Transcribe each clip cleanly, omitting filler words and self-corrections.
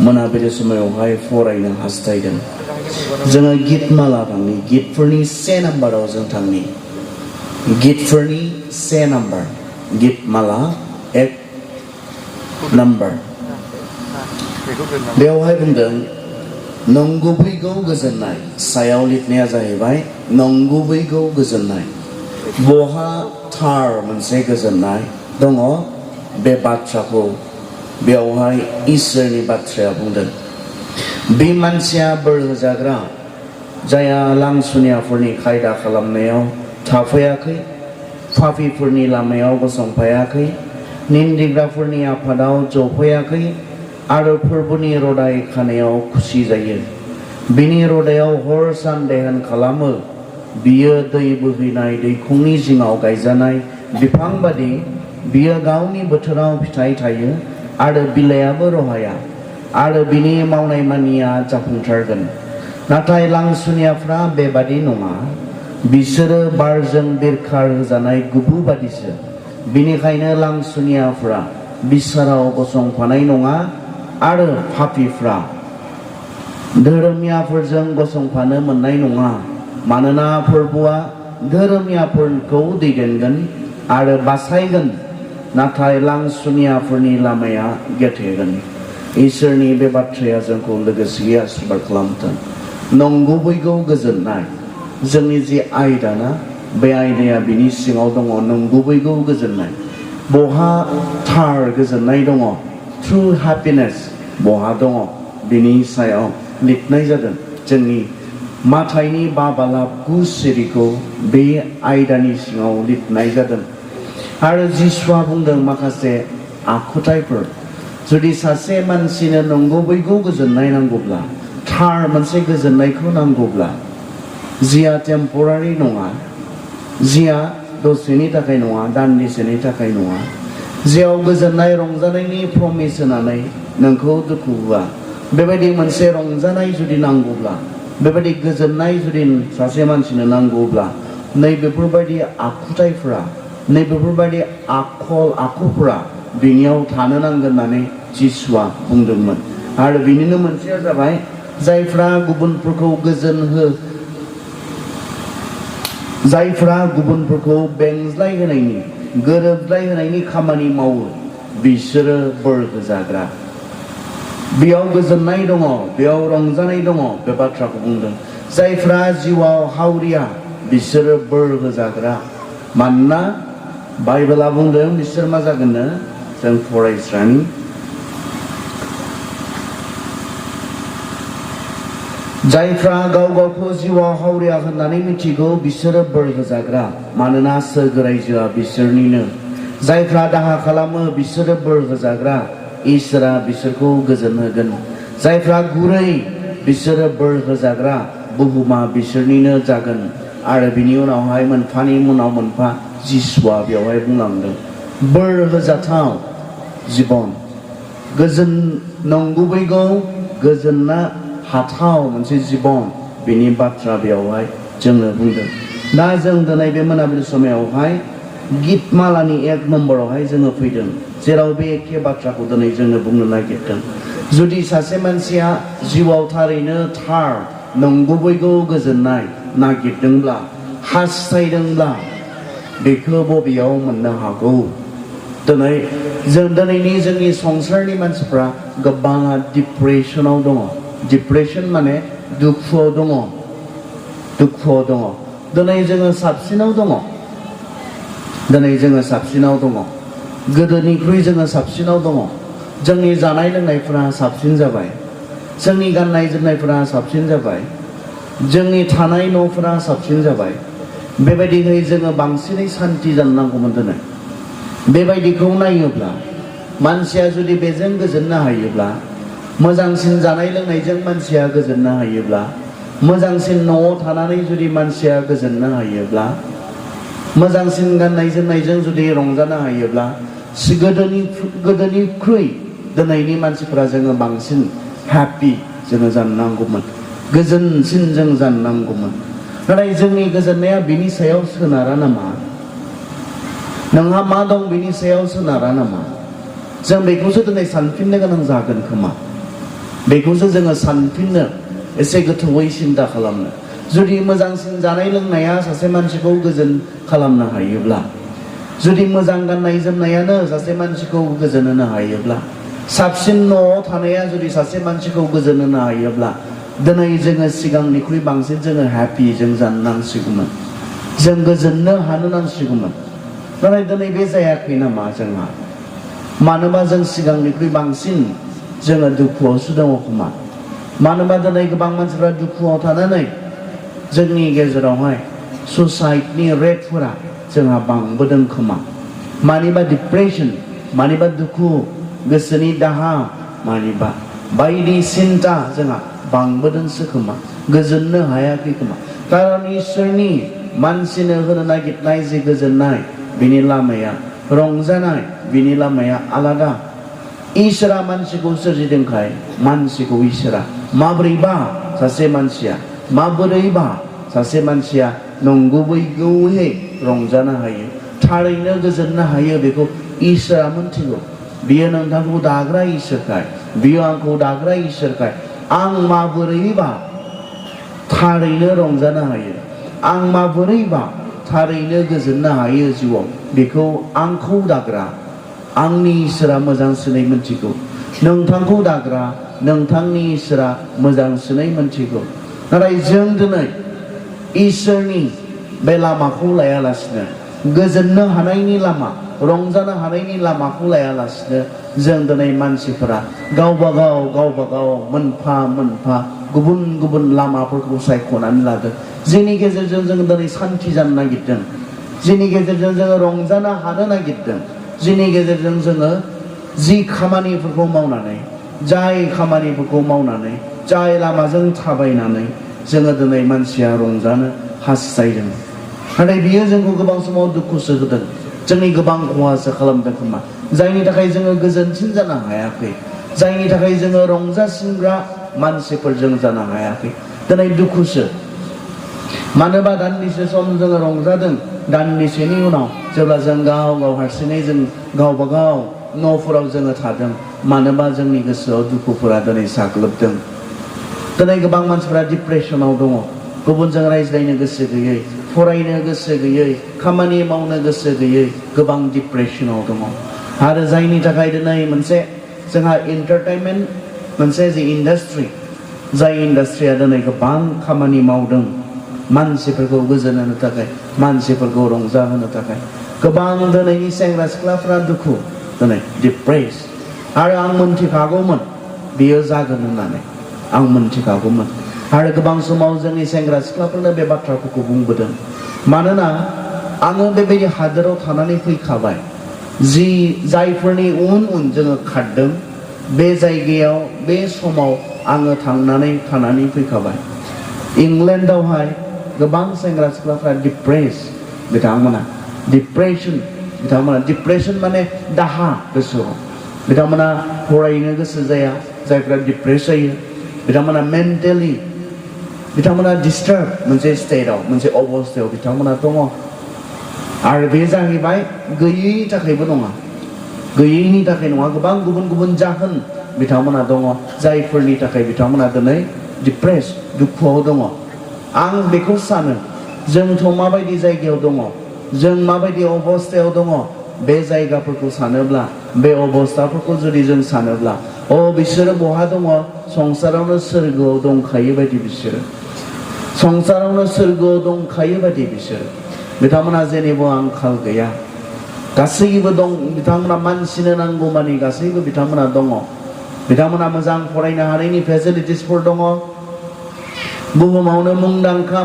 मोनाबिलि समावहाय फरायनो हास्थायदों। जोङो गितमाला थांनि, गितफोरनि 1 नाम्बाराव जों थांनि, गितफोरनि 1 नाम्बार, गितमाला 1 नाम्बार। बेवहाय बुंदों नंगुबैखौ गोजोननाय, सायाव लिरनाया जाहैबाय नंगुबैखौ गोजोननाय। बहा थार मोनसे गोजोननाय दङ बे बाथ्राखौ बेवहाय इसोरनि बाथ्राया बुंदों। बे मानसिया बोर होजाग्रा जाया लांसुनियाफोरनि खायदा खालामनायाव थाफायाखै, पापिफोरनि लामायाव गसंफायाखै, निन्दिग्राफोरनि आफादाव जफायाखै आरो फोरबोनि रदाय खानायाव खुसि जायो। बिनि रदायाव हर सान दैहान खालामो। बियो दै बोहैनाय दैखंनि जिङाव गायजानाय बिफां बादि, बियो गावनि बोथोराव फिथाइ थायो आरो बिलाइयाबो रहाया, आरो बिनि मावनाय मानिया जाफुंसारगोन। नाथाय लांसुनियाफ्रा बेबादि नङा, बिसोरो बारजों बिरखार होजानाय गुबु बादिसो। बिनिखायनो लांसुनियाफ्रा बिसाराव गसंफानाय नङा आरो पापिफ्रा धोरोमियाफोरजों गसंफानो मोननाय नङा। मानोना फोरबोआ धोरोमियाफोरखौ दैदेनगोन आरो बासायगोन, नाथाय लांसुनियाफोरनि लामाया गेथेगोन। इसोरनि बे बाथ्राया जोंखौ लोगोसेयै आशीर्बाद खालामथों। नंगुबैखौ गोजोननाय, जोंनि जे आयदा ना, बे आयदाया बिनि सिङाव दङ नंगुबैखौ गोजोननाय। बहा थार गोजोननाय दङ, ट्रु हेपिनेस बहा दङ, बिनि सायाव लिरनाय जादों। जोंनि माथाइनि 5:9 सिरिखौ बे आयदानि सिङाव लिरनाय जादों। आरो जिसुआ बुंदों माखासे आखुथायफोर, जुदि सासे मानसिनो नंगुबैखौ गोजोननाय नांगौब्ला, थार मोनसे गोजोननायखौ नांगौब्ला, जिया टेम्परारि नङा, जिया दसेनि थाखाय नङा, दान्दिसेनि थाखाय नङा, जेराव गोजोननाय रंजानायनि प्रमिस होनानै नोंखौ दुखु होआ, बेबायदि मोनसे रंजानाय जुदि नांगौब्ला, बेबायदि गोजोननाय जुदि सासे मानसिनो नांगौब्ला, नैबेफोरबायदि आखुथायफोरा, नैबेफोरबायदि आखल आखुफोरा बिनियाव थानो नांगोन होननानै जिसुआ बुंदोंमोन। आरो बिनिनो मोनसेया जाबाय जायफ्रा गुबुनफोरखौ जायफ्रा गुबुनफोरखौ बेंज्लाय होनायनि, गोरोबलाय होनायनि खामानि मावो, बिसोरो बोर होजाग्रा। बेयाव गोजोननाय दङ, बेयाव रंजानाय दङ, बे बाथ्राखौ बुंदों। जायफ्रा जिउआव हावरिया, बिसोरो बोर होजाग्रा। मानोना बाइबेला बुंदों बिसोर मा जागोननो, जों फरायस्रानि जायफ्रा गाव गावखौ जिउआव हावरिया होननानै मिथिगौ, बिसोरो बोर होजाग्रा। मानोना सोरगो रायजोआ बिसोरनिनो। जायफ्रा दाहा खालामो, बिसोरो बोर होजाग्रा। इसोरा बिसोरखौ गोजोन होगोन। जायफ्रा गुरै, बिसोरो बोर होजाग्रा। बुहुमा बिसोरनिनो जागोन। आरो बिनि उनावहाय मोनफानि उनाव मोनफा जिसुआ बेवहाय बुंलांदों बोर होजाथाव जिबन, गोजोन नंगुबैखौ गोजोनना हाथाव मोनसे जिबन, बेनि बाथ्रा बेवहाय जोंनो बुंदों। दा जों दिनै बे मोनाबिलि समायावहाय गितमालानि 1 नम्बरावहाय जोङो फैदों, जेराव बे एखे बाथ्राखौ दिनै जोङो बुंनो नागिरदों। जुदि सासे मानसिया जिउआव थारैनो थार नंगुबैखौ गोजोननाय नागिरदोंब्ला, हास्थायदोंब्ला, बेखौ बबेयाव मोननो हागौ? दिनैनि जोंनि संसारनि मानसिफ्रा गोबाङा डिप्रेसनाव दङ। डिप्रेसन माने दुखुआव दङ, दुखुआव दङ। दिनै जोङो साबसिनाव दङ, दिनै जोङो साबसिनाव दङ, गोदोनिख्रुइ जोङो साबसिनाव दङ। जोंनि जानाय लोंनायफोरा साबसिन जाबाय, जोंनि गाननाय जोमनायफोरा साबसिन जाबाय, जोंनि थानाय न'फोरा साबसिन जाबाय। बेबायदिहै जोङो बांसिनै सान्थि जानो नांगौमोन दिनै। बेबायदिखौ नायोब्ला, मानसिया जुदि बेजों गोजोननो हायोब्ला, मोजांसिन जानाय लोंनायजों मानसिया गोजोननो हायोब्ला, मोजांसिन न'आव थानानै जुदि मानसिया गोजोननो हायोब्ला, मोजांसिन गाननाय जोमनायजों जुदि रंजानो हायोब्ला, गोदोनिख्रुइ दिनैनि मानसिफोरा जोङो बांसिन हेपि जोङो जानो नांगौमोन, गोजोनसिन जों जानो नांगौमोन। नाथाय जोंनि गोजोननाया बिनि सायाव सोनारा नामा? नोंहा मा दं बिनि सायाव सोनारा नामा? जों बेखौसो दिनै सानफिननो गोनां जागोन खोमा। बेखौसो जोङो सानफिननो एसे गोथौयै सिन्ता खालामनो जुदि मोजांसिन जानाय लोंनाया सासे मानसिखौ गोजोन खालामनो हायोब्ला जुदि मोजां गाननाय जोमनायानो सासे मानसिखौ गोजोन होनो हायोब्ला साबसिन न'आव थानाया जुदि सासे मानसिखौ गोजोन होनो हायोब्ला दिनै जोङो सिगांनिख्रुइ बांसिन जोङो हेपि जों जानो नांसिगौमोन जों गोजोननो हानो नांसिगौमोन नाथाय दिनै बे जायाखै नामा जोंहा मानोबा जों सिगांनिख्रुइ बांसिन जोङो दुखुआवसो दङ खोमा मानोबा दिनै गोबां मानसिफ्रा दुखुआव थानानै जोंनि गेजेरावहाय सुसाइडनि रेटफोरा जोंहा बांबोदों खोमा मानिबा डिप्रेसन मानिबा दुखु गोसोनि दाहा मानिबा बायदि सिन्ता जोंहा बांबोदोंसो खोमा गोजोननो हायाखै खोमा कारन इसोरनि मानसिनो होनो नागिरनाय जे गोजोननाय बिनि लामाया रंजानाय बिनि लामाया आलादा इसोरा मानसिखौ सोरजिदोंखाय मानसिखौ इसोरा माबोरैबा सासे मानसिया नंगुबैयै रंजानो हायो थारैनो गोजोननो हायो बेखौ इसोरा मोनथिगौ बियो नोंथांखौ दाग्रा इसोरखाय बियो आंखौ दाग्रा इसोरखाय आं माबोरैबा थारैनो रंजानो हायो आं माबोरैबा थारैनो गोजोननो हायो जिउआव बेखौ आंखौ दाग्रा आंनि इसोरा मोजांसिनै मोनथिगौ नोंथांखौ दाग्रा नोंथांनि इसोरा मोजांसिनै मोनथिगौ नाथाय जों दिनै इसोरनि बे लामाखौ लायालासिनो गोजोननो हानायनि लामा रंजानो हानायनि लामाखौ लायालासिनो जों दिनै मानसिफोरा गावबा गाव मोनफा मोनफा गुबुन गुबुन लामाफोरखौ सायख'नानै लादों जेनि गेजेरजों जों दिनै सान्थि जानो नागिरदों जेनि गेजेरजों जोङो रंजानो हानो नागिरदों जेनि गेजेरजों जोङो जि खामानिफोरखौ मावनानै जाय लामाजों थाबायनानै जोङो दिनै मानसिया रंजानो हास्थायदों नाथाय बियो जोंखौ गोबां समाव दुखुसो होदों जोंनि गोबां खहासो खालामदों खोमा जायनि थाखाय जोङो गोजोनसिन जानो हायाखै जायनि थाखाय जोङो रंजासिनग्रा मानसिफोरजों जानो हायाखै दिनै दुखुसो मानोबा दान्दिसे सम जोङो रंजादों दान्दिसेनि उनाव जेब्ला जों गाव हारसिङै जों गावबा गाव न'फोराव जोङो थादों मानोबा जोंनि गोसोआव दुखुफोरा दिनै साग्लोबदों दिनै गोबां मानसिफोरा डिप्रेसनाव दङ गुबुनजों रायज्लायनो गोसो गैयै फरायनो गोसो गैयै खामानि मावनो गोसो गैयै गोबां डिप्रेसनाव दङ आरो जायनि थाखाय दिनै मोनसे जोंहा एन्टारटेनमेन्ट मोनसे जि इन्डास्ट्रि जाय इन्डास्ट्रिया दिनै गोबां खामानि मावदों मानसिफोरखौ गोजोन होनो थाखाय मानसिफोरखौ रंजाहोनो थाखाय गोबां दिनैनि सेंग्रा सिख्लाफ्रा दुखु दिनै डिप्रेस आरो आं मोनथिखागौमोन बियो जागोन होननानै आं मोनथिखागौमोन आरो गोबां समाव जोंनि सेंग्रा सिख्लाफोरनो बे बाथ्राफोरखौ बुंबोदों मानोना आङो बेबायदि हादोराव थानानै फैखाबाय जि जायफोरनि उन जोङो खारदों बे जायगायाव बे समाव आङो थानानै फैखाबाय इंलेन्डआवहाय गोबां सेंग्रा सिख्लाफ्रा बिथांमोना डिप्रेसन माने दाहा गोसोआव बिथांमोना फरायनो गोसो जाया जायफ्रा डिप्रेस जायो बिथांमोना मेन्टेलि बिथांमोना डिस्टार्ब मोनसे स्टेटआव मोनसे अबस्थायाव बिथांमोना दङ आरो बे जाहैबाय गैयैनि थाखायबो नङा गैयैनि थाखाय नङा गोबां गुबुन जाहोन बिथांमोना दङ जायफोरनि थाखाय बिथांमोना दिनै डिप्रेस दुखुआव दङ आं बेखौ सानो जोंथ' माबायदि जायगायाव दङ जों माबायदि अबस्थायाव दङ बे जायगाफोरखौ सानोब्ला बे अबस्थाफोरखौ जुदि जों सानोब्ला बिसोरो बहा दङ संसारावनो सोरगोआव दंखायो बायदि बिसोरो संसारावनो सोरगोआव दंखायो बायदि बिसोरो बिथांमोना जेनिबो आंखाल गैया गासैबो दं बिथांमोना मानसिनो नांगौ मानि गासैबो बिथांमोना दङ बिथांमोना मोजां फरायनो हानायनि फेसिलिटिसफोर दङ बुहुमावनो मुंदांखा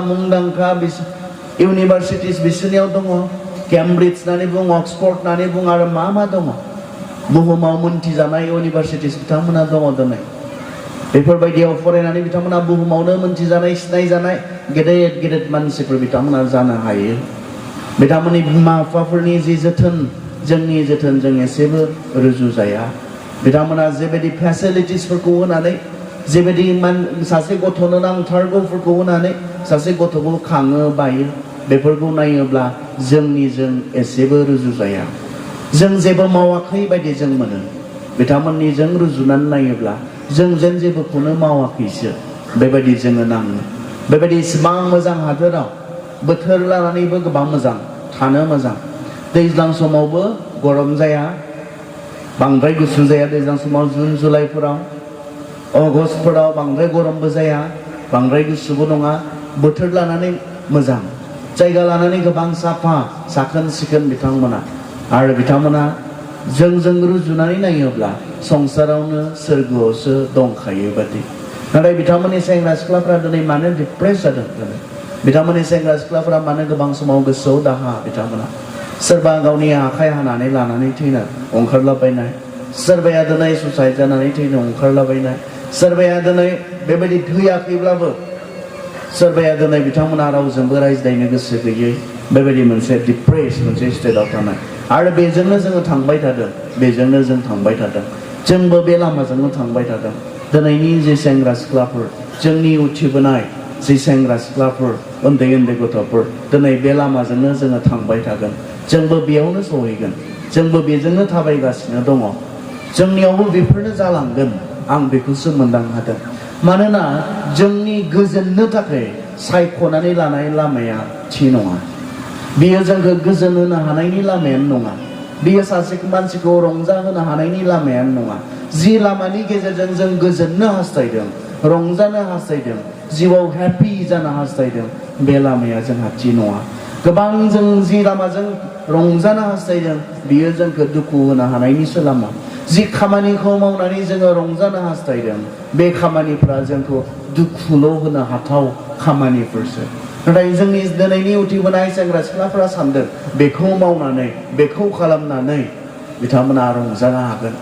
इउनिभारसिटिस बिसोरनियाव दङ केम्ब्रिज होननानै बुं अक्सफर्ड होननानै बुं आरो मा दङ बुहुमाव मोनथिजानाय इउनिभारसिटिस बिथांमोना दङ दिनै बेफोरबायदियाव फरायनानै बिथांमोना बुहुमावनो मोनथिजानाय सिनायजानाय गेदेर मानसिफोर बिथांमोना जानो हायो बिथांमोननि बिमा बिफाफोरनि जि जोथोन जोंनि जोथोनजों एसेबो रुजुजाया बिथांमोना जेबायदि फेसिलिटिसफोरखौ होनानै जेबायदि सासे गथ'नो नांथारगौफोरखौ होनानै सासे गथ'खौ खाङो बायो बेफोरखौ नायोब्ला जोंनिजों एसेबो रुजुजाया जों जेबो मावाखै बायदि जों मोनो बिथांमोननिजों रुजुनानै नायोब्ला जों जेन जेबोखौनो मावाखैसो बेबायदि जोङो नाङो बेबायदि इसिबां मोजां हादोराव बोथोर लानानैबो गोबां मोजां थानो मोजां दैज्लां समावबो गरम जाया बांद्राय गुसु जाया दैज्लां समाव जुन जुलाइफोराव अगस्टफोराव बांद्राय गरमबो जाया बांद्राय गुसुबो नङा बोथोर लानानै मोजां जायगा लानानै गोबां साफा साखोन सिखोन बिथांमोना आरो बिथांमोना जोंजों रुजुनानै नायोब्ला संसारावनो सोरगोआवसो दंखायो बादि नाथाय बिथांमोननि सेंग्रा सिख्लाफ्रा दिनै मानो डिप्रेस जादों बिथांमोननि सेंग्रा सिख्लाफ्रा मानो गोबां समाव गोसोआव दाहा बिथांमोना सोरबा गावनि आखाइ हानानै लानानै थैनो ओंखारलाबायनाय सोरबाया दिनै सुसाइड जानानै थैनो ओंखारलाबायनाय सोरबाया दिनै बेबायदि थैयाखैब्लाबो सोरबाया दिनै बिथांमोना रावजोंबो रायज्लायनो गोसो गैयै बेबायदि मोनसे डिप्रेस मोनसे स्टेटआव थानाय आरो बेजोंनो जोङो थांबाय थादों बेजोंनो जों थांबाय थादों जोंबो बे लामाजोंनो थांबाय थादों दिनैनि जे सेंग्रा सिख्लाफोर जोंनि उथिबोनाय जे सेंग्रा सिख्लाफोर उन्दै उन्दै गथ'फोर दिनै बे लामाजोंनो जोङो थांबाय थागोन जोंबो बेयावनो सहैगोन जोंबो बेजोंनो थाबायगासिनो दङ जोंनियावबो बेफोरनो जालांगोन आं बेखौसो मोनदां हादों मानोना जोंनि गोजोननो थाखाय सायख'नानै लानाय लामाया थि नङा बेयो जोंखौ गोजोन होनो हानायनि लामायानो नङा बेयो सासे मानसिखौ रंजाहोनो हानायनि लामायानो नङा जि लामानि गेजेरजों जों गोजोननो हास्थायदों रंजानो हास्थायदों जिउआव हेपि जानो हास्थायदों बे लामाया जोंहा थि नङा गोबां जों जि लामाजों रंजानो हास्थायदों बियो जोंखौ दुखु होनो हानायनिसो लामा जि खामानिखौ मावनानै जोङो रंजानो हास्थायदों बे खामानिफ्रा जोंखौ दुखुल' होनो हाथाव खामानिफोरसो नाथाय जोंनि दिनैनि उथिबोनाय सेंग्रा सिख्लाफ्रा सानदों बेखौ मावनानै बेखौ खालामनानै बिथांमोना रंजानो हागोन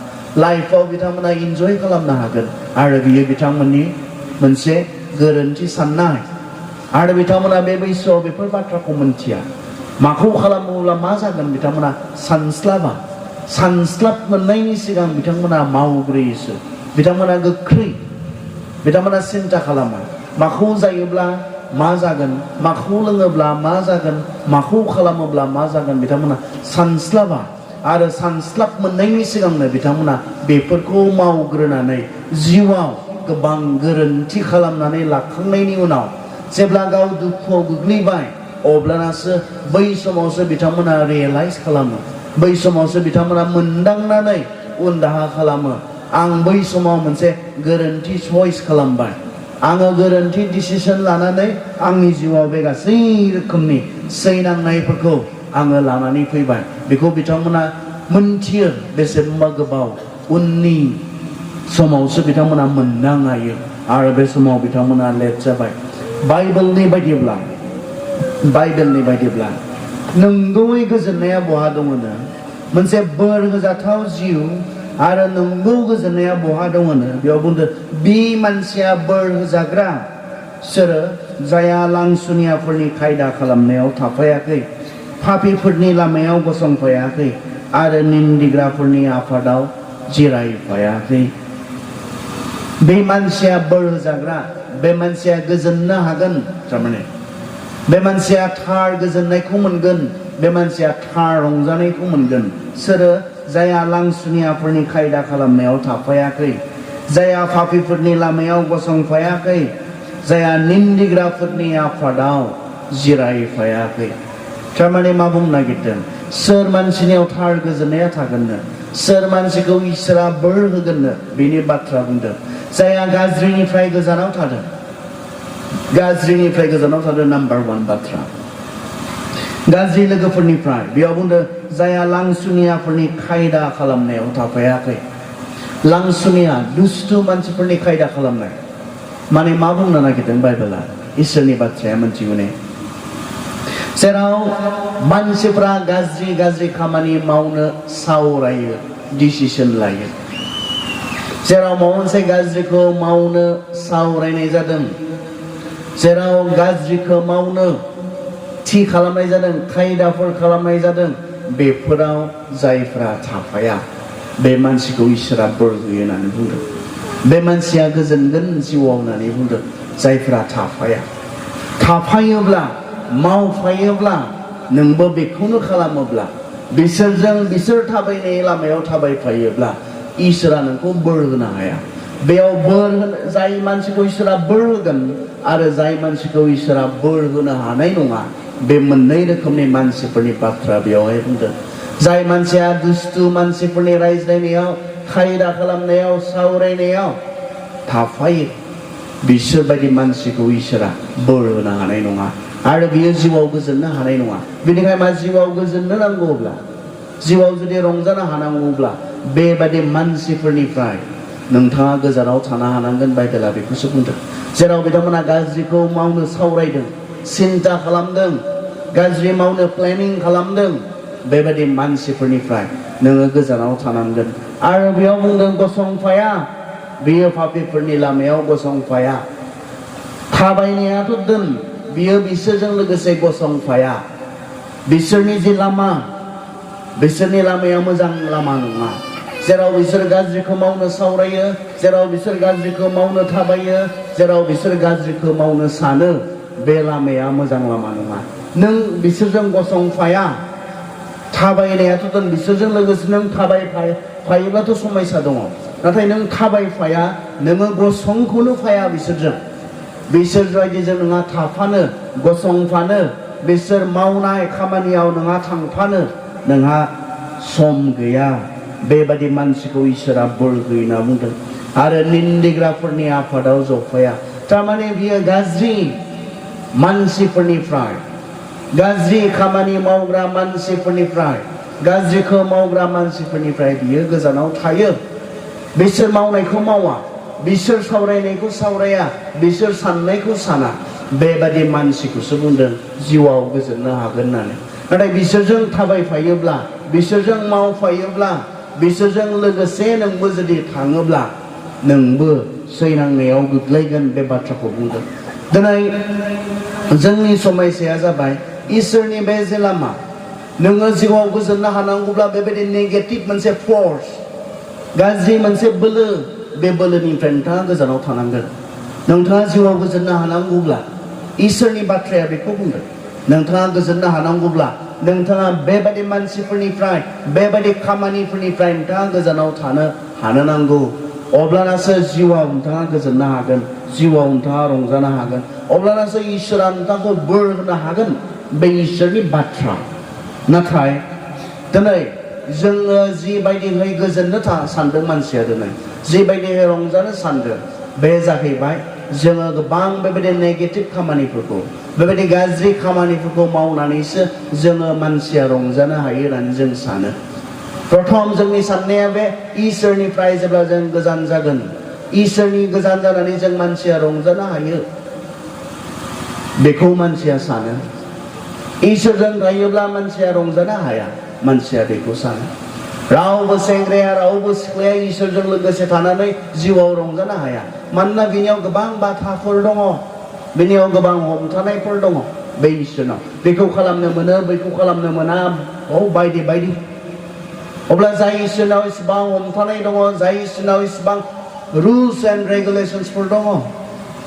लाइफआव बिथांमोना इन्जय खालामनो हागोन आरो बियो बिथांमोननि मोनसे गोरोन्थि साननाय आरो बिथांमोना बे बैसोआव बेफोर बाथ्राखौ मोनथिया माखौ खालामोब्ला मा जागोन बिथांमोना सानस्लाब मोननायनि सिगां बिथांमोना मावग्रोयोसो बिथांमोना गोख्रै बिथांमोना सिन्ता खालामा माखौ जायोब्ला मा जागोन माखौ लोङोब्ला मा जागोन माखौ खालामोब्ला मा जागोन बिथांमोना सानस्लाबा आरो सानस्लाब मोननायनि सिगांनो बिथांमोना बेफोरखौ मावग्रोनानै जिउआव गोबां गोरोन्थि खालामनानै लाखांनायनि उनाव जेब्ला गाव दुखुआव गोग्लैबाय अब्लानासो बै समावसो बिथांमोना रियेलाइज खालामो बै समावसो बिथांमोना मोनदांनानै उन दाहा खालामो आं बै समाव मोनसे गोरोन्थि चइस खालामबाय आङो गोरोन्थि डिसिसन लानानै आंनि जिउआव बे गासै रोखोमनि सैनांनायफोरखौ आङो लानानै फैबाय बेखौ बिथांमोना मोनथियो बेसेबांबा गोबाव उननि समावसो बिथांमोना मोनदांहायो आरो बे समाव बिथांमोना लेट जाबाय बाइबेलनि बायदिब्ला नंगौयै गोजोननाया बहा दङनो मोनसे बोर होजाथाव जिउ आरो नंगौ गोजोननाया बहा दङनो बेयाव बुंदों बे मानसिया बोर होजाग्रा सोरो जाया लांसुनियाफोरनि खायदा खालामनायाव थाफायाखै पापीफोरनि लामायाव गसंफायाखै आरो निन्दिग्राफोरनि आफादाव जिरायफायाखै बे मानसिया बोर होजाग्रा बे मानसिया गोजोननो हागोन थारमाने बे मानसिया थार गोजोननायखौ मोनगोन बे मानसिया थार रंजानायखौ मोनगोन सोरो जाया लांसुनियाफोरनि खायदा खालामनायाव थाफायाखै जाया पापीफोरनि लामायाव गसंफायाखै जाया निन्दिग्राफोरनि आफादाव जिरायफायाखै थारमाने मा बुंनो नागिरदों सोर मानसिनियाव थार गोजोननाया थागोननो सोर मानसिखौ इसोरा बोर होगोननो बेनि बाथ्रा बुंदों जाया गाज्रिनिफ्राय गोजानाव थादों नाम्बार 1 बाथ्रा गाज्रि लोगोफोरनिफ्राय बेयाव बुंदों जाया लांसुनियाफोरनि खायदा खालामनायाव थाफायाखै लांसुनिया दुस्थु मानसिफोरनि खायदा खालामनाय माने मा बुंनो नागिरदों बाइबेला इसोरनि बाथ्राया मोनथिगौ ने जेराव मानसिफ्रा गाज्रि खामानि मावनो सावरायो डिसिसन लायो जेराव माबा मोनसे गाज्रिखौ मावनो सावरायनाय जादों जेराव गाज्रिखौ मावनो थि खालामनाय जादों खायदाफोर खालामनाय जादों बेफोराव जायफ्रा थाफाया बे मानसिखौ इसोरा बोर होयो होननानै बुंदों बे मानसिया गोजोनगोन जिउआव होननानै बुंदों जायफ्रा थाफायोब्ला मावफायोब्ला नोंबो बेखौनो खालामोब्ला बिसोर थाबायनाय लामायाव थाबायफायोब्ला इसोरा नोंखौ बोर होनो हाया बेयाव बोर जाय मानसिखौ इसोरा बोर होगोन आरो जाय मानसिखौ इसोरा बोर होनो हानाय नङा बे मोननै रोखोमनि मानसिफोरनि बाथ्रा बेयावहाय बुंदों जाय मानसिया दुस्थु मानसिफोरनि रायज्लायनायाव खायदा खालामनायाव सावरायनायाव थाफायो बिसोर बायदि मानसिखौ इसोरा बोर होनो हानाय नङा आरो बियो जिउआव गोजोननो हानाय नङा बेनिखायनो मा जिउआव गोजोननो नांगौब्ला जिउआव जुदि रंजानो हानांगौब्ला बेबायदि मानसिफोरनिफ्राय नोंथाङा गोजानाव थानो हानांगोन बाइबेला बेखौसो बुंदों जेराव बिथांमोना गाज्रिखौ मावनो सावरायदों सिन्ता खालामदों गाज्रि मावनो प्लेनिं खालामदों बेबायदि मानसिफोरनिफ्राय नोङो गोजानाव थानांगोन आरो बेयाव बुंदों गसंफाया बियो पापीफोरनि लामायाव गसंफाया थाबायनायाथ' दोन बियो बिसोरजों लोगोसे गसंफाया बिसोरनि जि लामा बिसोरनि लामाया मोजां लामा नङा जेराव बिसोर गाज्रिखौ मावनो सावरायो जेराव बिसोर गाज्रिखौ मावनो थाबायो जेराव बिसोर गाज्रिखौ मावनो सानो बे लामाया मोजां लामा नङा नों बिसोरजों गसंफाया थाबायनायाथ' दोन बिसोरजों लोगोसे नों थाबायफायोब्लाथ' समस्या दङ नाथाय नों थाबायफाया नोङो गसंखौनो फाया बिसोरजों बिसोर बायदिजों नोंहा थाफानो गसंफानो बिसोर मावनाय खामानियाव नोंहा थांफानो नोंहा सम गैया बेबादि मानसिखौ इसोरा बोर होयो होनना बुंदों आरो निन्दिग्राफोरनि आफादाव जफाया थारमाने बियो गाज्रि मानसिफोरनिफ्राय गाज्रि खामानि मावग्रा मानसिफोरनिफ्राय गाज्रिखौ मावग्रा मानसिफोरनिफ्राय बियो गोजानाव थायो बिसोर मावनायखौ मावा बिसोर सावरायनायखौ सावराया बिसोर साननायखौ साना बेबादि मानसिखौसो बुंदों जिउआव गोजोननो हागोन होननानै नाथाय बिसोरजों थाबायफायोब्ला बिसोरजों मावफायोब्ला बिसोरजों लोगोसे नोंबो जुदि थाङोब्ला नोंबो सैनांनायाव गोग्लैगोन बे बाथ्राखौ बुंदों दिनै जोंनि समस्याया जाबाय इसोरनि बे जे लामा नोङो जिउआव गोजोननो हानांगौब्ला बेबायदि नेगेटिभ मोनसे फर्स गाज्रि मोनसे बोलो बे बोलोनिफ्राय नोंथाङा गोजानाव थानांगोन नोंथाङा जिउआव गोजोननो हानांगौब्ला इसोरनि बाथ्राया बेखौ बुंदों नोंथाङा गोजोननो हानांगौब्ला नोंथाङा बेबायदि मानसिफोरनिफ्राय बेबायदि खामानिफोरनिफ्राय नोंथाङा गोजानाव थानो हानो नांगौ अब्लानासो जिउआव नोंथाङा गोजोननो हागोन जिउआव नोंथाङा रंजानो हागोन अब्लानासो इसोरा नोंथांखौ बोर होनो हागोन बे इसोरनि बाथ्रा नाथाय दिनै जोङो जिबायदिहै गोजोननो सानदों मानसिया दिनै जिबायदिहै रंजानो सानदों बे जाहैबाय जोङो गोबां बेबायदि नेगेटिभ खामानिफोरखौ बेबायदि गाज्रि खामानिफोरखौ मावनानैसो जोङो मानसिया रंजानो हायो होननानै जों सानो प्रथम जोंनि साननाया बे इसोरनिफ्राय जेब्ला जों गोजान जागोन इसोरनि गोजान जानानै जों मानसिया रंजानो हायो बेखौ मानसिया सानो इसोरजों थायोब्ला मानसिया रंजानो हाया मानसिया बेखौ सानो रावबो सेंग्राया रावबो सिख्लाया इसोरजों लोगोसे थानानै जिउआव रंजानो हाया मानोना बिनियाव गोबां बाथाफोर दङ बिनियाव गोबां हमथानायफोर दङ बे इसोरनाव बेखौ खालामनो मोनो बैखौ खालामनो मोना बायदि बायदि अब्ला जाय इसोरनाव इसेबां हमथानाय दङ जाय इसोरनाव इसेबां रुल्स एन्ड रेगुलेशन्सफोर दङ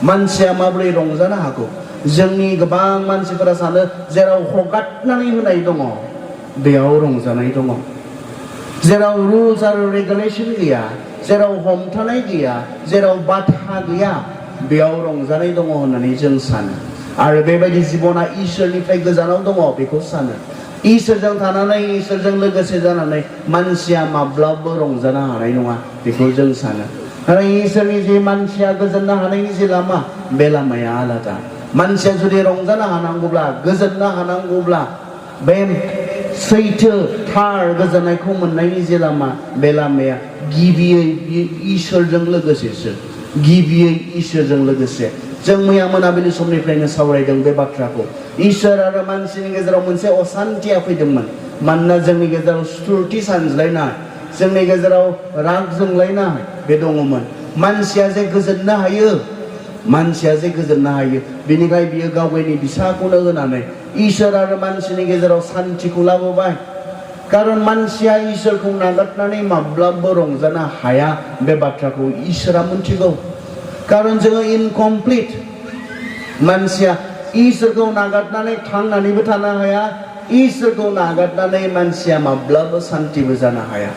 मानसिया माबोरै रंजानो हागौ जोंनि गोबां मानसिफोरा सानो जेराव हगारनानै होनाय दङ बेयाव रंजानाय दङ जेराव रुल्स आरो रेगुलेशन गैया जेराव हमथानाय गैया जेराव बाधा गैया बेयाव रंजानाय दङ होननानै जों सानो आरो बेबायदि जिबना इसोरनिफ्राय गोजानाव दङ बेखौ सानो इसोरजों थानानै इसोरजों लोगोसे जानानै मानसिया माब्लाबो रंजानो हानाय नङा बेखौ जों सानो आरो इसोरनि जे मानसिया गोजोननो हानायनि जे लामा बे लामाया आलादा मानसिया जुदि रंजानो हानांगौब्ला गोजोननो हानांगौब्ला बे सैथो थार गोजोननायखौ मोननायनि जे लामा बे लामाया गिबियै इसोरजों लोगोसेसो गिबियै इसोरजों लोगोसे जों मैया मोनाबिलि समनिफ्रायनो सावरायदों बे बाथ्राखौ इसोर आरो मानसिनि गेजेराव मोनसे असान्थिया फैदोंमोन मानोना जोंनि गेजेराव सुथुरथि सानज्लायनाय जोंनि गेजेराव राग जोंलायनाय बे दङमोन मानसिया जे गोजोननो हायो मानसिया जे गोजोननो हायो बेनिखाय बियो गावनि फिसाखौनो होनानै इसोर आरो मानसिनि गेजेराव सान्थिखौ लाबोबाय कारन मानसिया इसोरखौ नागारनानै माब्लाबो रंजानो हाया बे बाथ्राखौ इसोरा मिथिगौ कारन जोङो इनकमप्लिट मानसिया इसोरखौ नागारनानै थांनानैबो थानो हाया इसोरखौ नागारनानै मानसिया माब्लाबो सान्थिबो जानो हाया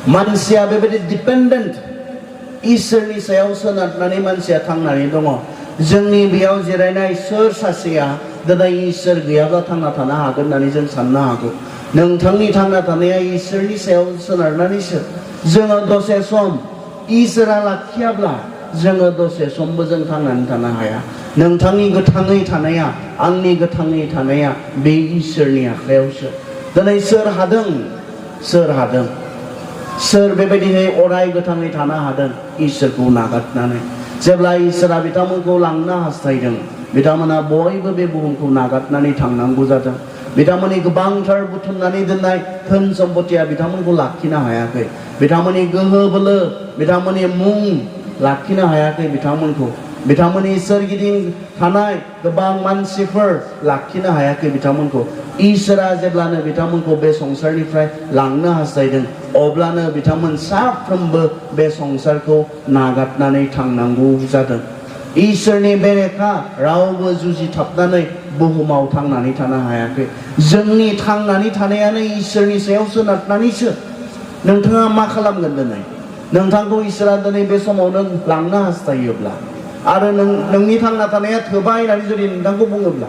मानसिया बेबायदि डिपेन्डेन्ट इसोरनि सायाव सोनारनानै मानसिया थांनानै दङ जोंनि बेयाव जिरायनाय सोर सासेया दिनै इसोर गैयाब्ला थांना थानो हागोन होननानै जों साननो हागौ नोंथांनि थांना थानाया इसोरनि सायाव सोनारनानैसो जोङो दसे सम इसोरा लाखियाब्ला जोङो दसे समबो जों थांनानै थानो हाया नोंथांनि गोथाङै थानाया आंनि गोथाङै थानाया बे इसोरनि आखायावसो दिनै सोर हादों सोर बेबायदियै अराय गोथाङै थानो हादों इसोरखौ नागारनानै जेब्ला इसोरा बिथांमोनखौ लांनो हास्थायदों बिथांमोना बयबो बे बुहुमखौ नागारनानै थांनांगौ जादों बिथांमोननि गोबांथार बुथुमनानै दोननाय धोन सम्पतिया बिथांमोनखौ लाखिनो हायाखै बिथांमोननि गोहो बोलो बिथांमोननि मुं लाखिनो हायाखै बिथांमोननि सोरगिदिं थानाय गोबां मानसिफोर लाखिनो हायाखै बिथांमोनखौ इसोरा जेब्लानो बिथांमोनखौ बे संसारनिफ्राय लांनो हास्थायदों अब्लानो बिथांमोन साफ्रोमबो बे संसारखौ नागारनानै थांनांगौ जादों इसोरनि बेरेखा रावबो जुजिथाबनानै बुहुमाव थांनानै थानो हायाखै जोंनि थांनानै थानायानो इसोरनि सायाव सोनारनानैसो नोंथाङा मा खालामगोन दिनै नोंथांखौ इसोरा दिनै बे समाव नों लांनो हास्थायोब्ला आरो नोंनि थांना थानाया थोबाय होननानै जुदि नोंथांखौ बुङोब्ला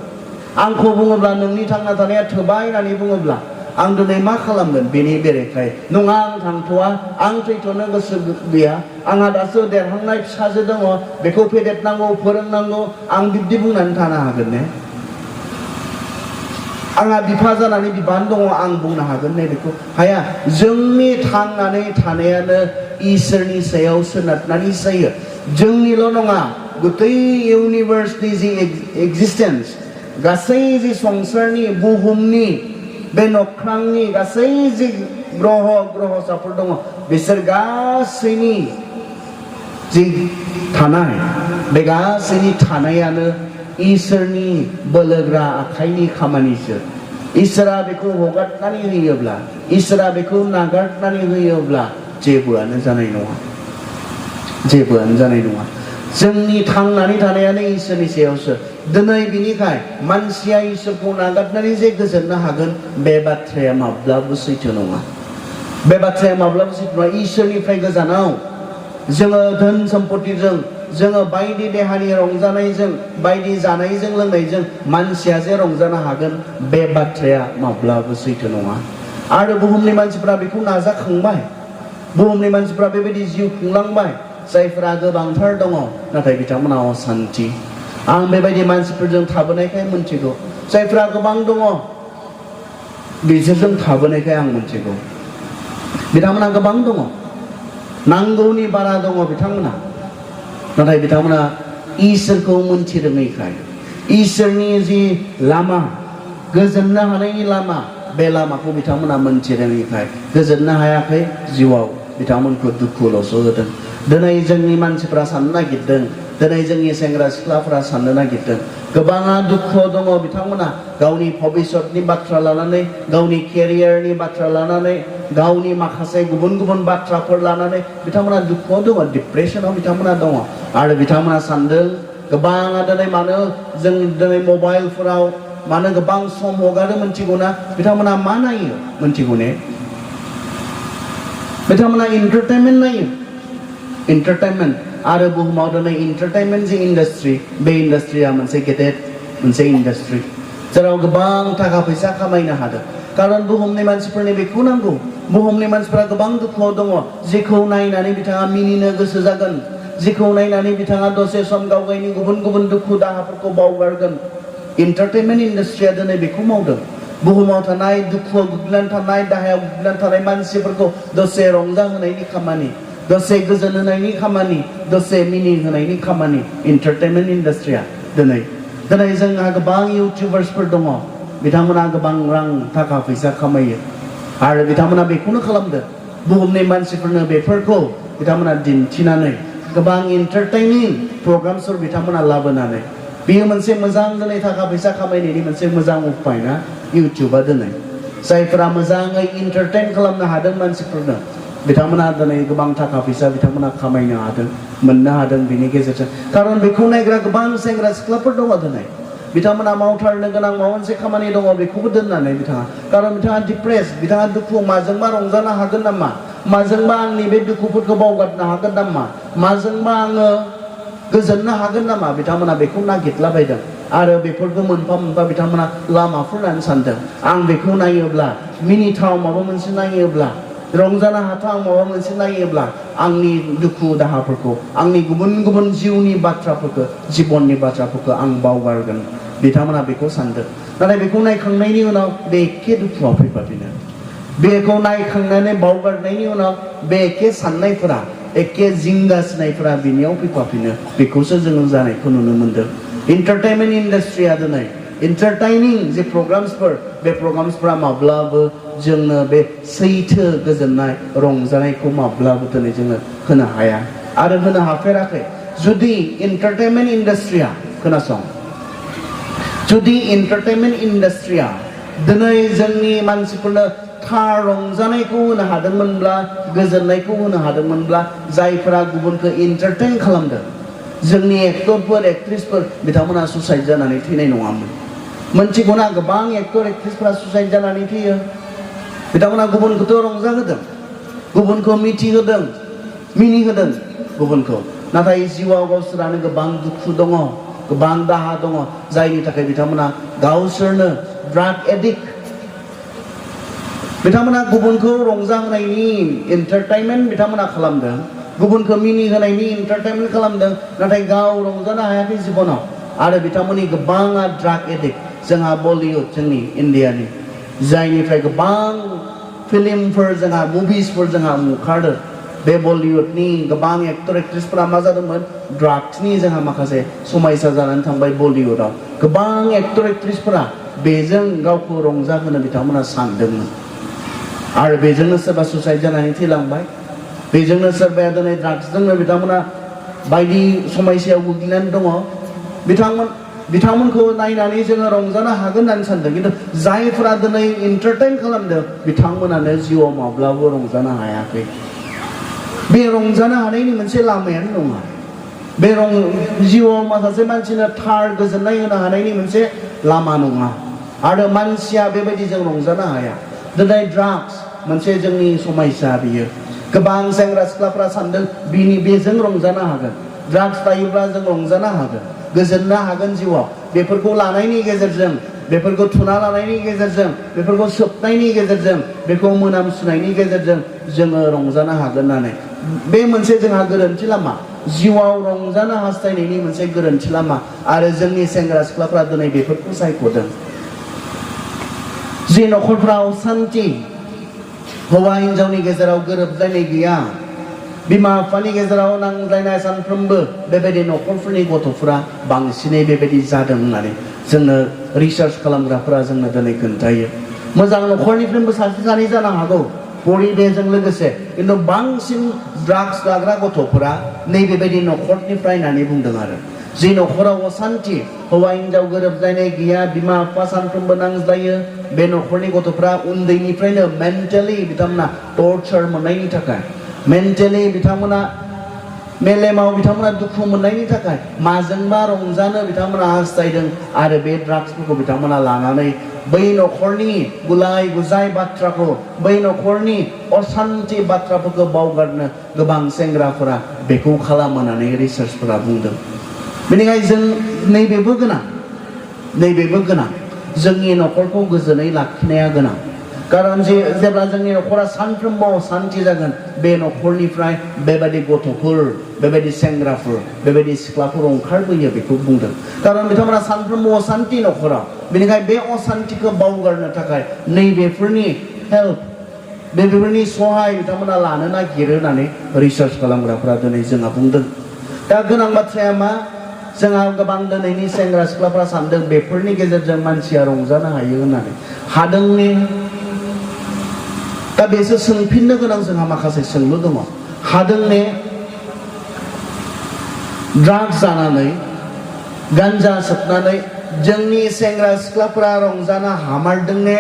आंखौ बुङोब्ला नोंनि थांना थानाया थोबाय होननानै बुङोब्ला आं दिनै मा खालामगोन बेनि बेरेखायै नङा आं थांथ'वा आं थैथ'नो गोसो गैया आंहा दासो देरहांनाय फिसाजो दङ बेखौ फेदेरनांगौ फोरोंनांगौ आं बिब्दि बुंनानै थानो हागोन ने आंहा बिफा जानानै बिबान दङ आं बुंनो हागोन ने बेखौ हाया जोंनि थांनानै थानायानो इसोरनि सायाव सोनारनानै जायो जोंनिल' नङा गथै इउनिभार्सनि जि एक्जिस्टेन्स गासै जि संसारनि बुहुमनि बे नख्रांनि गासै जि ग्रहसाफोर दङ बिसोर गासैनि जि थानाय बे गासैनि थानायानो इसोरनि बोलोग्रा आखाइनि खामानिसो इसोरा बेखौ हगारनानै होयोब्ला इसोरा बेखौ नागारनानै होयोब्ला जेबोआनो जानाय नङा जोंनि थांनानै थानायानो इसोरनि सायावसो दिनै बिनिखाय मानसिया इसोरखौ नागारनानै जे गोजोननो हागोन बे बाथ्राया माब्लाबो सैथो नङा इसोरनिफ्राय गोजानाव जोङो धोन सम्पतिजों जोङो बायदि देहानि रंजानायजों बायदि जानायजों लोंनायजों मानसिया जे रंजानो हागोन बे बाथ्राया माब्लाबो सैथो नङा आरो बुहुमनि मानसिफोरा बेखौ नाजाखांबाय बुहुमनि मानसिफोरा बेबायदि जिउ खुंलांबाय जायफोरा गोबांथार दङ नाथाय बिथांमोना असान्ति आं बेबायदि मानसिफोरजों थाबोनायखाय मोनथिगौ जायफोरा गोबां दङ बिसोरजों थाबोनायखाय आं मोनथिगौ बिथांमोना गोबां दङ नांगौनि बारा दङ बिथांमोना नाथाय बिथांमोना इसोरखौ मोनथिरोङैखाय इसोरनि जि लामा गोजोननो हानायनि लामा बे लामाखौ बिथांमोना मोनथिरोङैखाय गोजोननो हायाखै जिउआव बिथांमोनखौ दुखुल'सो होदों दिनै जोंनि मानसिफोरा साननो नागिरदों दिनै जोंनि सेंग्रा सिख्लाफोरा साननो नागिरदों गोबाङा दुखुआव दङ बिथांमोना गावनि भबिष्यतनि बाथ्रा लानानै गावनि केरियारनि बाथ्रा लानानै गावनि माखासे गुबुन गुबुन बाथ्राफोर लानानै बिथांमोना दुखुआव दङ डिप्रेसनाव बिथांमोना दङ आरो बिथांमोना सानदों गोबाङा दिनै मानो जों दिनै मबाइलफोराव मानो गोबां सम हगारो मोनथिगौ ना बिथांमोना मा नायो मोनथिगौ ने बिथांमोना एन्टारटेनमेन्ट नायो एन्टारटेनमेन्ट आरो बुहुमाव दिनै एन्टारटेनमेन्ट जि इन्डास्ट्रि बे इन्डास्ट्रिया मोनसे गेदेर मोनसे इन्डास्ट्रि जेराव गोबां थाखा फैसा खामायनो हादों कारन बुहुमनि मानसिफोरनि बेखौ नांगौ बुहुमनि मानसिफोरा गोबां दुखुआव दङ जेखौ नायनानै बिथाङा मिनिनो गोसो जागोन जेखौ नायनानै बिथाङा दसे सम गाव गावनि गुबुन गुबुन दुखु दाहाफोरखौ बावगारगोन एन्टारटेनमेन्ट इन्डास्ट्रिया दिनै बेखौ मावदों बुहुमाव थानाय दुखुआव गोग्लैनानै थानाय दाहायाव गोग्लैनानै थानाय मानसिफोरखौ दसे रंजाहोनायनि खामानि दसे गोजोन होनायनि खामानि दसे मिनि होनायनि खामानि एन्टारटेनमेन्ट इन्डास्ट्रिया दिनै जोंहा गोबां इउटिउबार्सफोर दङ बिथांमोना गोबां रां थाखा फैसा खामायो आरो बिथांमोना बेखौनो खालामदों बुहुमनि मानसिफोरनो बेफोरखौ बिथांमोना दिन्थिनानै गोबां एन्टारटेनिं प्रग्रामफोर बिथांमोना लाबोनानै बेयो मोनसे मोजां दिनै थाखा फैसा खामायनायनि मोनसे मोजां उपाय ना इउटिउबा दिनै जायफोरा मोजाङै एन्टारटेन खालामनो हादों मानसिफोरनो बिथांमोना दिनै गोबां थाखा फैसा बिथांमोना खामायनो हादों मोननो हादों बिनि गेजेरजों कारन बेखौ नायग्रा गोबां सेंग्रा सिख्लाफोर दङ दिनै बिथांमोना मावथारनो गोनां माबा मोनसे खामानि दङ बेखौबो दोननानै कारन बिथाङा डिप्रेस बिथाङा दुखु माजोंबा रंजानो हागोन नामा माजोंबा आंनि बे दुखुफोरखौ बावगारनो हागोन नामा माजोंबा आङो गोजोननो हागोन नामा बिथांमोना बेखौ नागिरलाबायदों आरो बेफोरखौ मोनफा मोनफा बिथांमोना लामाफोर होननानै सानदों आं बेखौ नायोब्ला मिनिथाव माबा मोनसे नायोब्ला रंजानो हाथाव माबा मोनसे नायोब्ला आंनि दुखु दाहाफोरखौ आंनि गुबुन गुबुन जिउनि बाथ्राफोरखौ जिबननि बाथ्राफोरखौ आं बावगारगोन बिथांमोना बेखौ सानदों नाथाय बेखौ नायखांनायनि उनाव बे एखे दुखुआव फैफाफिनो बेखौ नायखांनानै बावगारनायनि उनाव बे एखे साननायफोरा एखे जिंगासिनायफोरा बिनियाव फैफाफिनो बेखौसो जोङो जानायखौ नुनो मोनदों एन्टारटेनमेन्ट इन्डास्ट्रिया दिनै एन्टारटेनिं जे प्रग्राम्सफोर बे प्रग्राम्सफोरा माब्लाबो जोंनो बे सैथो गोजोननाय रंजानायखौ माब्लाबो दिनै जोङो होनो हाया आरो होनो हाफेराखै जुदि एन्टारटेनमेन्ट इन्डास्ट्रिया खोनासं जुदि एन्टारटेनमेन्ट इन्डास्ट्रिया दिनै जोंनि मानसिफोरनो थार रंजानायखौ होनो हादोंमोनब्ला गोजोननायखौ होनो हादोंमोनब्ला जायफोरा गुबुनखौ एन्टारटेन खालामदों जोंनि एक्टरफोर एक्ट्रिसफोर बिथांमोना सुसाइड जानानै थैनाय नङामोन मोनथिगौना गोबां एक्टर एक्ट्रिसफोरा सुसाइड जानानै थैयो बिथांमोना गुबुनखौथ' रंजाहोदों गुबुनखौ मिथिहोदों मिनिहोदों गुबुनखौ नाथाय जिउआव गावसोरानो गोबां दुखु दङ गोबां दाहा दङ जायनि थाखाय बिथांमोना गावसोरनो ड्राग एडिक्ट बिथांमोना गुबुनखौ रंजाहोनायनि एन्टारटेनमेन्ट बिथांमोना खालामदों गुबुनखौ मिनिहोनायनि एन्टारटेनमेन्ट खालामदों नाथाय गाव रंजानो हायाखै जिबनाव आरो बिथांमोननि गोबाङा ड्राग एडिक्ट जोंहा बलिउड जोंनि इण्डियानि जायनिफ्राय गोबां फिल्मफोर जोंहा मुभिसफोर जोंहा ओंखारदों बे बलिउडनि गोबां एक्टर एक्ट्रिसफोरा मा जादोंमोन ड्राग्सनि जोंहा माखासे समायसा जानानै थांबाय बलिउडआव गोबां एक्टर एक्ट्रिसफोरा बेजों गावखौ रंजाहोनो बिथांमोना सानदोंमोन आरो बेजोंनो सोरबा सुसाइड जानानै थैलांबाय बेजोंनो सोरबाया दिनै ड्राग्सजोंनो बिथांमोना बायदि समायसायाव गोग्लैनानै दङ बिथांमोनखौ नायनानै जोङो रंजानो हागोन होननानै सानदों खिन्थु जायफोरा दिनै एन्टारटेन खालामदों बिथांमोनानो जिउआव माब्लाबो रंजानो हायाखै बे रंजानो हानायनि मोनसे लामायानो नङा बे जिउआव माखासे मानसिनो थार गोजोननाय होनो हानायनि मोनसे लामा नङा आरो मानसिया बेबायदि जों रंजानो हाया दिनै ड्राग्स मोनसे जोंनि समयसा बियो गोबां सेंग्रा सिख्लाफ्रा सानदों बेजों रंजानो हागोन ड्राग्स लायोब्ला जों रंजानो हागोन गोजोननो हागोन जिउआव बेफोरखौ लानायनि गेजेरजों बेफोरखौ थुना लानायनि गेजेरजों बेफोरखौ सोबनायनि गेजेरजों बेखौ मोनामसुनायनि गेजेरजों जोङो रंजानो हागोन होननानै बे मोनसे जोंहा गोरोन्थि लामा जिउआव रंजानो हास्थायनायनि मोनसे गोरोन्थि लामा आरो जोंनि सेंग्रा सिख्लाफ्रा दिनै बेफोरखौ सायख'दों जे न'खरफ्राव सान्थि हौवा हिन्जावनि गेजेराव गोरोबलायनाय गैया बिमा बिफानि गेजेराव नांज्लायनाय सानफ्रोमबो बेबायदि न'खरफोरनि गथ'फोरा बांसिनै बेबायदि जादों होननानै जोंनो रिसार्च खालामग्राफोरा जोंनो दिनै खोन्थायो मोजां न'खरनिफ्रायबो सासे सानै जानो हागौ परिबेजों लोगोसे खिन्थु बांसिन ड्राग्स लाग्रा गथ'फोरा नैबेबायदि न'खरनिफ्राय होननानै बुंदों आरो जे न'खराव असान्थि हौवा हिन्जाव गोरोबलायनाय गैया बिमा बिफा सानफ्रोमबो नांज्लायो बे न'खरनि गथ'फ्रा उन्दैनिफ्रायनो मेन्टेलि बिथांमोना टर्चार मोननायनि थाखाय मेन्टेलि बिथांमोना मेलेमाव बिथांमोना दुखु मोननायनि थाखाय माजोंबा रंजानो बिथांमोना हास्थायदों आरो बे ड्राग्सफोरखौ बिथांमोना लानानै बै न'खरनि गुलाय गुजाय बाथ्राखौ बै न'खरनि असान्थि बाथ्राफोरखौ बावगारनो गोबां सेंग्राफोरा बेखौ खालामो होननानै रिसार्चफोरा बुंदों बेनिखायनो जों नैबेबो गोनां जोंनि न'खरखौ गोजोनै लाखिनाया गोनां कारन जेब्ला जोंनि न'खरा सानफ्रोमबो असान्थि जागोन बे न'खरनिफ्राय बेबायदि गथ'फोर बेबायदि सेंग्राफोर बेबायदि सिख्लाफोर ओंखारबोयो बेखौ बुंदों कारन बिथांमोना सानफ्रोमबो असान्थि न'खराव बेनिखायनो बे असान्थिखौ बावगारनो थाखाय नैबेफोरनि हेल्प बेफोरनि सहाय बिथांमोना लानो नागिरो होननानै रिसार्च खालामग्राफोरा दिनै जोंहा बुंदों दा गोनां बाथ्राया मा जोंहा गोबां दिनैनि सेंग्रा सिख्लाफ्रा सानदों बेफोरनि गेजेरजों मानसिया रंजानो हायो होननानै हादोंनि दा बेसो सोंफिननो गोनां जोंहा माखासे सोंलु दङ हादों ने ड्राग्स जानानै गान्जा सोबनानै जोंनि सेंग्रा सिख्लाफोरा रंजानो हामारदों ने